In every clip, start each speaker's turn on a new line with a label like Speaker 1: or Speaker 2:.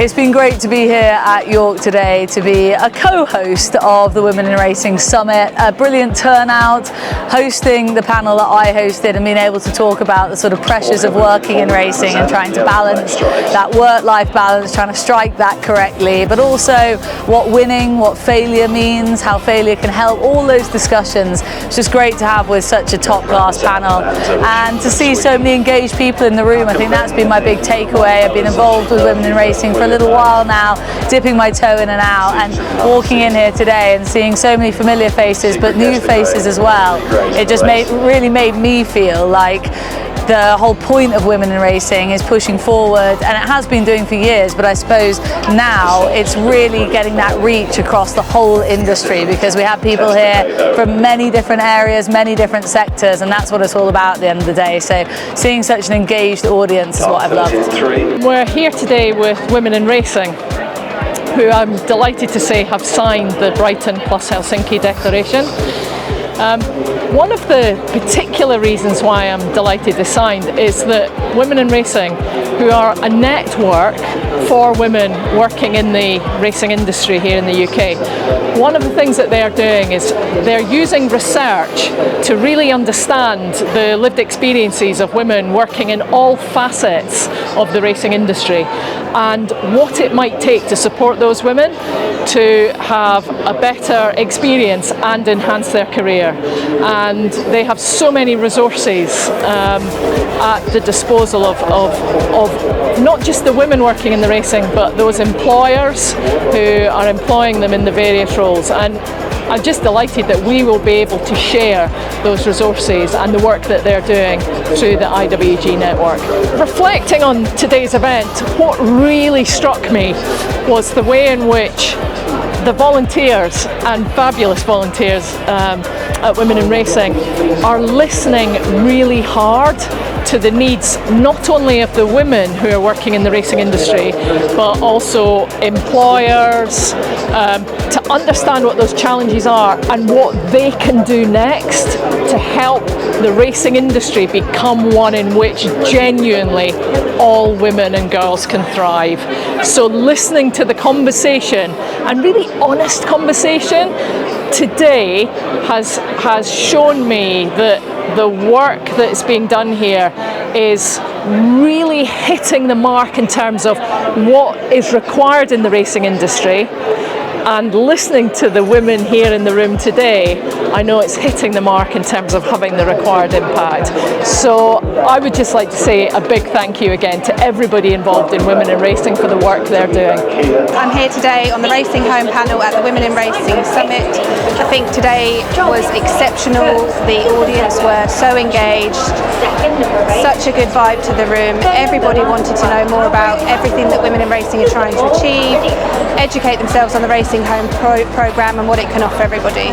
Speaker 1: It's been great to be here at York today, to be a co-host of the Women in Racing Summit. A brilliant turnout, hosting the panel that I hosted and being able to talk about the sort of pressures of working in racing and trying to balance that work-life balance, trying to strike that correctly, but also what winning, what failure means, how failure can help, all those discussions. It's just great to have with such a top-class panel and to see so many engaged people in the room. I think that's been my big takeaway. I've been involved with Women in Racing for a little while now, dipping my toe in and out, and walking in here today and seeing so many familiar faces but new faces as well. It just really made me feel like the whole point of Women in Racing is pushing forward, and it has been doing for years, but I suppose now it's really getting that reach across the whole industry, because we have people here from many different areas, many different sectors, and that's what it's all about at the end of the day. So seeing such an engaged audience is what I've loved.
Speaker 2: We're here today with Women in Racing, who I'm delighted to say have signed the Brighton plus Helsinki Declaration. One of the particular reasons why I'm delighted they signed is that Women in Racing, who are a network for women working in the racing industry here in the UK, one of the things that they are doing is they're using research to really understand the lived experiences of women working in all facets of the racing industry and what it might take to support those women to have a better experience and enhance their career. And they have so many resources at the disposal of not just the women working in the racing, but those employers who are employing them in the various roles. And I'm just delighted that we will be able to share those resources and the work that they're doing through the IWG network. Reflecting on today's event, what really struck me was the way in which the volunteers, and fabulous volunteers at Women in Racing, are listening really hard to the needs not only of the women who are working in the racing industry, but also employers, to understand what those challenges are and what they can do next to help the racing industry become one in which genuinely all women and girls can thrive. So listening to the conversation, and really honest conversation, today has shown me that the work that's being done here is really hitting the mark in terms of what is required in the racing industry. And listening to the women here in the room today, I know it's hitting the mark in terms of having the required impact. So I would just like to say a big thank you again to everybody involved in Women in Racing for the work they're doing.
Speaker 3: I'm here today on the Racing Home panel at the Women in Racing Summit. I think today was exceptional. The audience were so engaged, such a good vibe to the room. Everybody wanted to know more about everything that Women in Racing are trying to achieve, educate themselves on the Racing Home programme and what it can offer everybody.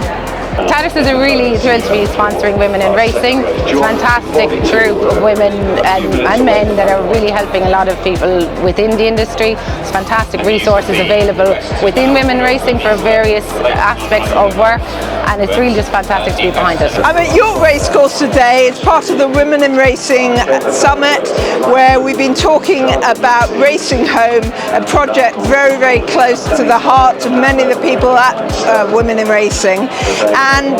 Speaker 4: Talis is really thrilled to be sponsoring Women in Racing. It's a fantastic group of women and men that are really helping a lot of people within the industry. There's fantastic resources available within Women Racing for various aspects of work, and it's really just fantastic to be behind it.
Speaker 5: I'm at York Racecourse today. It's part of the Women in Racing Summit, where we've been talking about Racing Home, a project very, very close to the heart of many of the people at Women in Racing. And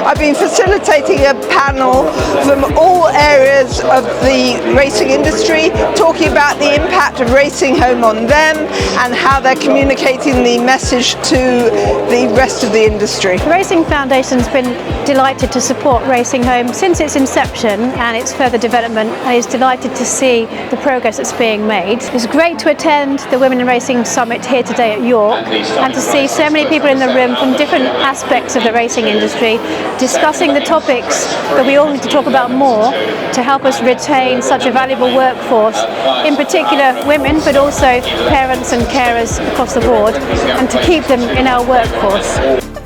Speaker 5: I've been facilitating a panel from all areas of the racing industry, talking about the impact of Racing Home on them and how they're communicating the message to the rest of the industry.
Speaker 6: The Racing Foundation's been delighted to support Racing Home since its inception and its further development, and is delighted to see the progress that's being made. It's great to attend the Women in Racing Summit here today at York and to see so many people in the room from different aspects of the racing industry discussing the topics that we all need to talk about more to help us retain such a valuable workforce, in particular women, but also parents and carers across the board, and to keep them in our workforce.